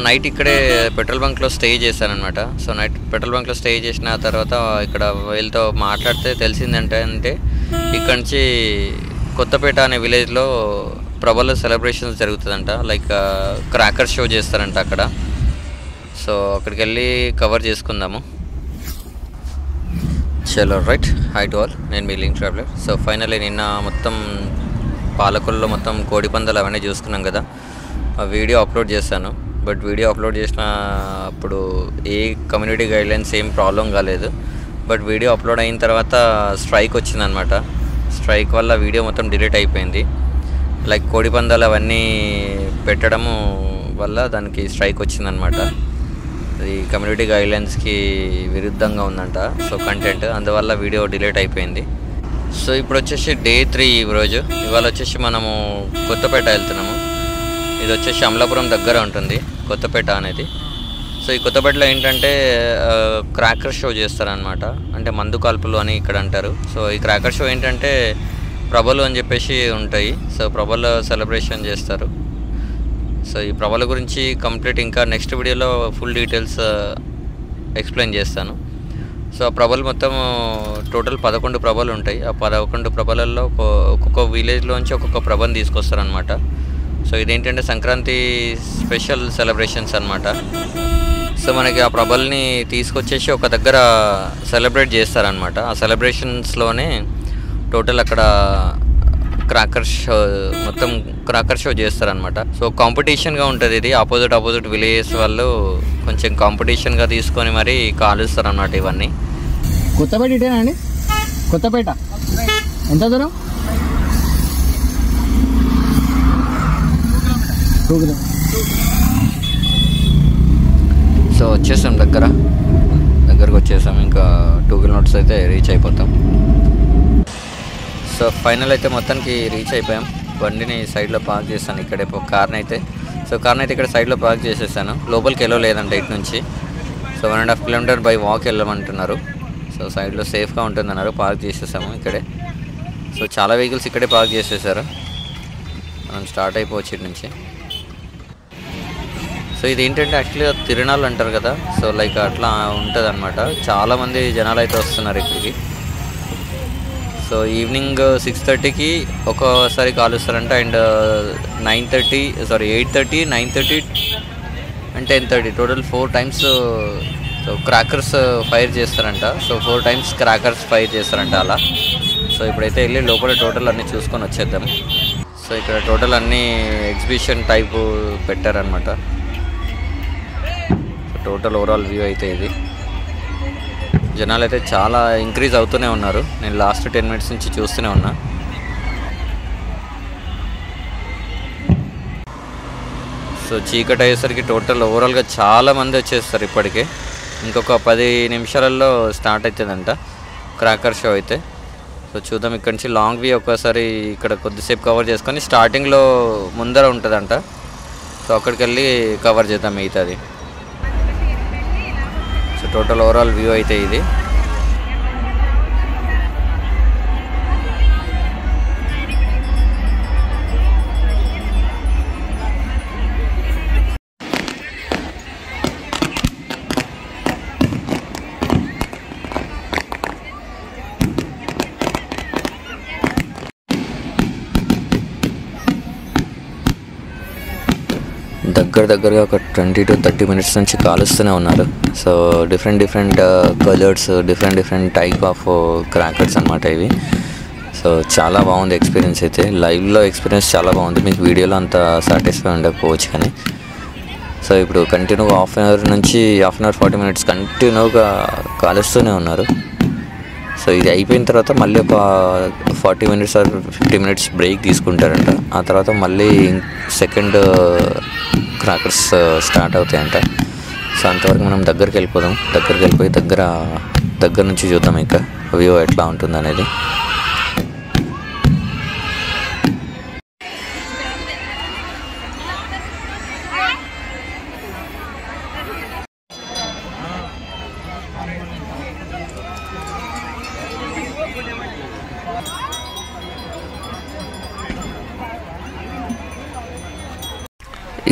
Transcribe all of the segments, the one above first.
Night ఇక్కడే petrol బంక్లో stay చేశానమాట. సో నైట్ పెట్రోల్ బంక్లో స్టే చేసిన తర్వాత ఇక్కడ వీళ్ళతో మాట్లాడితే తెలిసిందంటే ఇక్కడ నుంచి కొత్తపేట అనే విలేజ్లో ప్రభల సెలబ్రేషన్స్ జరుగుతుందంట. లైక్ క్రాకర్ షో చేస్తారంట అక్కడ. సో అక్కడికి వెళ్ళి కవర్ చేసుకుందాము. చలో రైట్, హై టు ఆల్, నేను మీ లింక్ ట్రావెలర్. సో ఫైనల్లీ నిన్న మొత్తం పాలకొల్లో మొత్తం కోడి పందాలు అవన్నీ చూసుకున్నాం కదా. ఆ వీడియో అప్లోడ్ చేశాను. బట్ వీడియో అప్లోడ్ చేసిన అప్పుడు ఏ కమ్యూనిటీ గైడ్లైన్స్ ఏం ప్రాబ్లం కాలేదు. బట్ వీడియో అప్లోడ్ అయిన తర్వాత స్ట్రైక్ వచ్చిందనమాట. స్ట్రైక్ వల్ల వీడియో మొత్తం డిలీట్ అయిపోయింది. లైక్ కోడి పందాలు అవన్నీ పెట్టడము వల్ల దానికి స్ట్రైక్ వచ్చిందనమాట. అది కమ్యూనిటీ గైడ్లైన్స్కి విరుద్ధంగా ఉందంట. సో కంటెంట్ అందువల్ల వీడియో డిలీట్ అయిపోయింది. సో ఇప్పుడు వచ్చేసి డే 3 ఈరోజు. ఇవాళ వచ్చేసి మనము కొత్తపేట వెళ్తున్నాము. ఇది వచ్చేసి అమలాపురం దగ్గర ఉంటుంది కొత్తపేట అనేది. సో ఈ కొత్తపేటలో ఏంటంటే క్రాకర్ షో చేస్తారనమాట. అంటే మందు కాల్పులు అని ఇక్కడ అంటారు. సో ఈ క్రాకర్ షో ఏంటంటే ప్రభలు అని చెప్పేసి ఉంటాయి. సో ప్రభల సెలబ్రేషన్ చేస్తారు. సో ఈ ప్రభల గురించి కంప్లీట్ ఇంకా నెక్స్ట్ వీడియోలో ఫుల్ డీటెయిల్స్ ఎక్స్ప్లెయిన్ చేస్తాను. సో ఆ ప్రభలు మొత్తం టోటల్ 11 ప్రభలు ఉంటాయి. ఆ 11 ప్రభలలో ఒక్కొక్క విలేజ్లోంచి ఒక్కొక్క ప్రభని తీసుకొస్తారనమాట. సో ఇదేంటంటే సంక్రాంతి స్పెషల్ సెలబ్రేషన్స్ అనమాట. సో మనకి ఆ ప్రభల్ని తీసుకొచ్చేసి ఒక దగ్గర సెలబ్రేట్ చేస్తారనమాట. ఆ సెలబ్రేషన్స్లోనే టోటల్ అక్కడ క్రాకర్ షో మొత్తం క్రాకర్ షో చేస్తారనమాట. సో కాంపిటీషన్గా ఉంటుంది ఇది. ఆపోజిట్ విలేజెస్ వాళ్ళు కొంచెం కాంపిటీషన్గా తీసుకొని మరి కాలుస్తారు అన్నమాట ఇవన్నీ. కొత్తపేట ఇటేనా అండి? కొత్తపేట ఎంత దూరం? 2 కిలోమీటర్స్. సో వచ్చేసాం దగ్గరకు వచ్చేసాం. ఇంకా 2 కిలోమీటర్స్ అయితే రీచ్ అయిపోతాం. సో ఫైనల్ అయితే మొత్తానికి రీచ్ అయిపోయాం. బండిని సైడ్లో పార్క్ చేశాను ఇక్కడే కార్ని అయితే. సో కార్ని అయితే ఇక్కడ సైడ్లో పార్క్ చేసేసాను. లోపలికి వెళ్ళలేదంటే ఇటు నుంచి. సో 1.5 కిలోమీటర్ బై వాక్ వెళ్ళమంటున్నారు. సో సైడ్లో సేఫ్గా ఉంటుందన్నారు. పార్క్ చేసేసాము ఇక్కడే. సో చాలా వెహికల్స్ ఇక్కడే పార్క్ చేసేసారు. మనం స్టార్ట్ అయిపోవచ్చు ఇటు నుంచి. సో ఇది ఏంటంటే యాక్చువల్గా తిరునాళ్ళు అంటారు కదా. సో లైక్ అట్లా ఉంటుంది అనమాట. చాలామంది జనాలు అయితే వస్తున్నారు ఇక్కడికి. సో ఈవినింగ్ 6:30కి ఒకసారి కాలుస్తారంట. And 8:30, 9:30 and 10:30 total 4 times so crackers fire చేస్తారంట. సో 4 టైమ్స్ క్రాకర్స్ ఫైర్ చేస్తారంట అలా. సో ఇప్పుడైతే వెళ్ళి లోపల టోటల్ అన్నీ చూసుకొని వచ్చేద్దాం. సో ఇక్కడ టోటల్ అన్నీ ఎగ్జిబిషన్ టైపు పెట్టారనమాట. టోటల్ ఓవరాల్ వ్యూ అయితే ఇది. జనాలు అయితే చాలా ఇంక్రీజ్ అవుతూనే ఉన్నారు. నేను లాస్ట్ 10 మినిట్స్ నుంచి చూస్తూనే ఉన్నా. సో చీకటి అయ్యేసరికి టోటల్ ఓవరాల్గా చాలామంది వచ్చేస్తారు ఇప్పటికే. ఇంకొక 10 నిమిషాలలో స్టార్ట్ అవుతుందంట క్రాకర్ షో అయితే. సో చూద్దాం. ఇక్కడ నుంచి లాంగ్ వ్యూ ఒక్కసారి ఇక్కడ కొద్దిసేపు కవర్ చేసుకొని స్టార్టింగ్లో ముందర ఉంటుందంట. సో అక్కడికి వెళ్ళి కవర్ చేద్దాం మిగతాది. సో టోటల్ ఓవరాల్ వ్యూ అయితే ఇది. దగ్గరగా ఒక 20 to 30 మినిట్స్ నుంచి కాలుస్తూనే ఉన్నారు. So different colours, different type of crackers అనమాట ఇవి. సో చాలా బాగుంది ఎక్స్పీరియన్స్ అయితే. లైవ్లో ఎక్స్పీరియన్స్ చాలా బాగుంది. మీకు వీడియోలో అంత సాటిస్ఫై ఉండకపోవచ్చు కానీ. సో ఇప్పుడు కంటిన్యూగా 1/2 అవర్ నుంచి 1/2 అవర్ 40 మినిట్స్ కంటిన్యూగా కాలుస్తూనే ఉన్నారు. సో ఇది అయిపోయిన తర్వాత మళ్ళీ ఒక 40 మినిట్స్ ఆర్ 50 మినిట్స్ బ్రేక్ తీసుకుంటారంట. ఆ తర్వాత మళ్ళీ సెకండ్ క్రాకర్స్ స్టార్ట్ అవుతాయంట. సో అంతవరకు మనం దగ్గరికి వెళ్ళిపోయి దగ్గర నుంచి చూద్దాం ఇంకా వ్యూ ఎట్లా ఉంటుంది అనేది.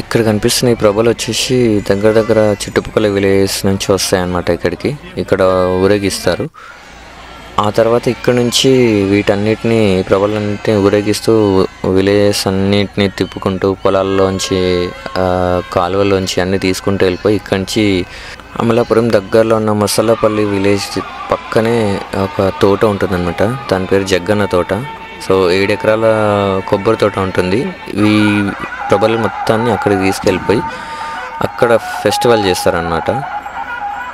ఇక్కడ కనిపిస్తున్న ఈ ప్రభలు వచ్చేసి దగ్గర దగ్గర చుట్టుపక్కల విలేజెస్ నుంచి వస్తాయన్నమాట. ఇక్కడ ఊరేగిస్తారు. ఆ తర్వాత ఇక్కడ నుంచి వీటన్నిటిని ప్రభలన్నింటినీ ఊరేగిస్తూ విలేజెస్ అన్నిటిని తిప్పుకుంటూ పొలాల్లోంచి కాలువల్లోంచి అన్నీ తీసుకుంటూ వెళ్ళిపోయి ఇక్కడి నుంచి అమలాపురం దగ్గరలో ఉన్న ముసలపల్లి విలేజ్ పక్కనే ఒక తోట ఉంటుందన్నమాట. దాని పేరు జగ్గన్న తోట. సో 7 ఎకరాల కొబ్బరి తోట ఉంటుంది. ఈ ప్రభలు మొత్తాన్ని అక్కడికి తీసుకెళ్ళిపోయి అక్కడ ఫెస్టివల్ చేస్తారనమాట.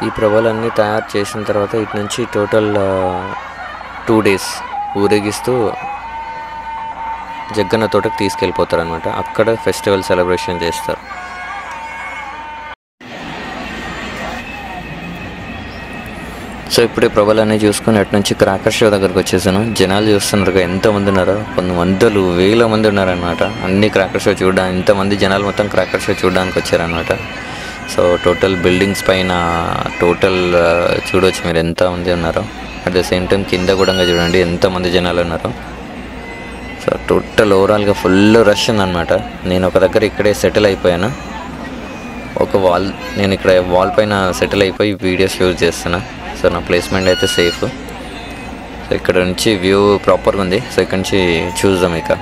ఈ ప్రభలన్నీ తయారు చేసిన తర్వాత ఇటు నుంచి టోటల్ 2 days ఊరేగిస్తూ జగ్గన్న తోటకు తీసుకెళ్ళిపోతారు అనమాట. అక్కడ ఫెస్టివల్ సెలబ్రేషన్ చేస్తారు. సో ఇప్పుడు ఈ ప్రభలన్నీ చూసుకుని అటు నుంచి క్రాకర్ షో దగ్గరకు వచ్చేసాను. జనాలు చూస్తున్నారు ఎంతమంది ఉన్నారో, కొన్ని వందలు వేల మంది ఉన్నారనమాట. అన్ని క్రాకర్ షో చూడడానికి, ఇంతమంది జనాలు మొత్తం క్రాకర్ షో చూడడానికి వచ్చారనమాట. సో టోటల్ బిల్డింగ్స్ పైన టోటల్ చూడవచ్చు మీరు ఎంతమంది ఉన్నారో. అట్ ద సేమ్ టైం కింద కూడా చూడండి ఎంతమంది జనాలు ఉన్నారో. సో టోటల్ ఓవరాల్గా ఫుల్ రష్ ఉందన్నమాట. నేను ఒక దగ్గర ఇక్కడే సెటిల్ అయిపోయాను. నేను ఇక్కడ వాల్ పైన సెటిల్ అయిపోయి వీడియోస్ యూజ్ చేస్తున్నా. సో నా ప్లేస్మెంట్ అయితే సేఫ్. సో ఇక్కడ నుంచి వ్యూ ప్రాపర్గా ఉంది. సో ఇక్కడ నుంచి చూద్దాం ఇక.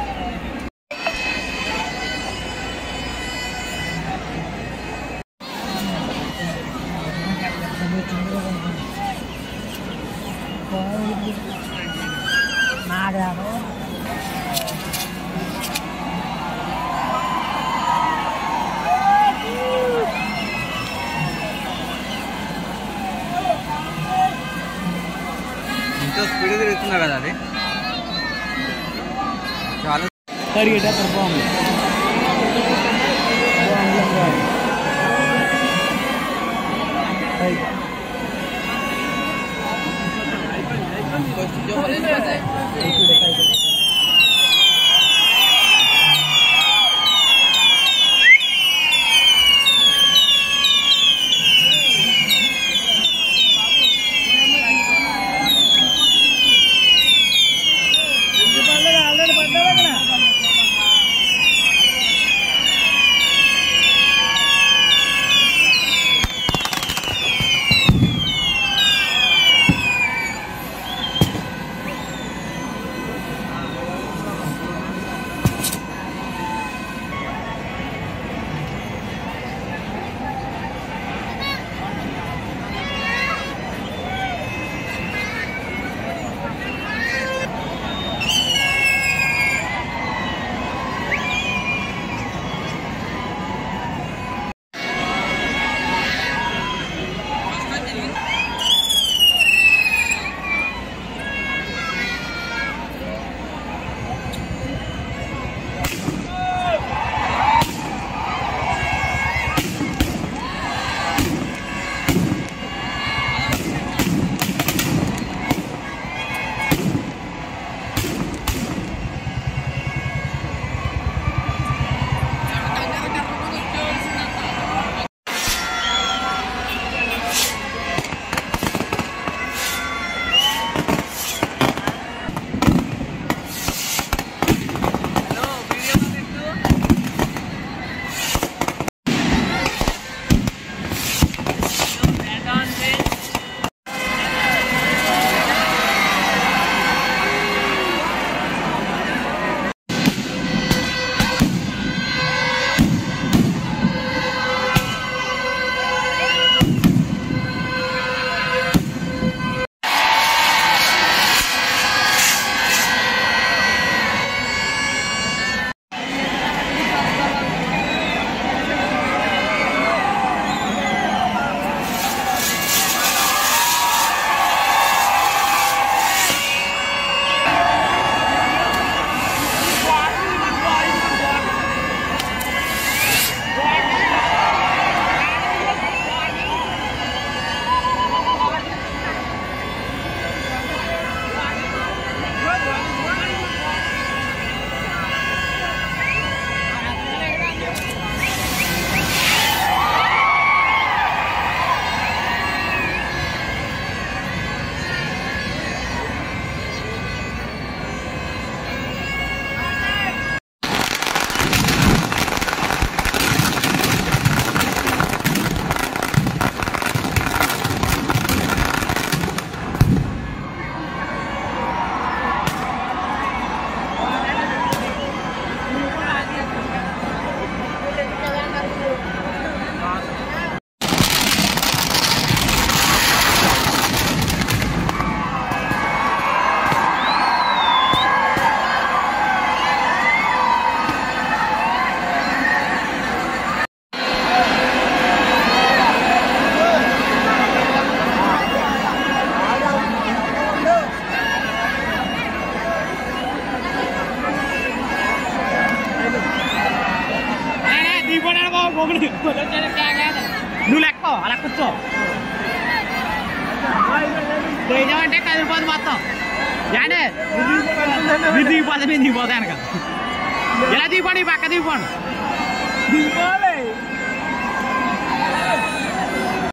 స్పీడ్ తిరుగుతున్నా కదా అది చాలా అంటే కదిలిపోదు మొత్తం అంటే మీరు దిగిపోతే నేను దిగిపోతాను కదా ఇలా దిగిపోండి ఈ పక్క దిగిపోండి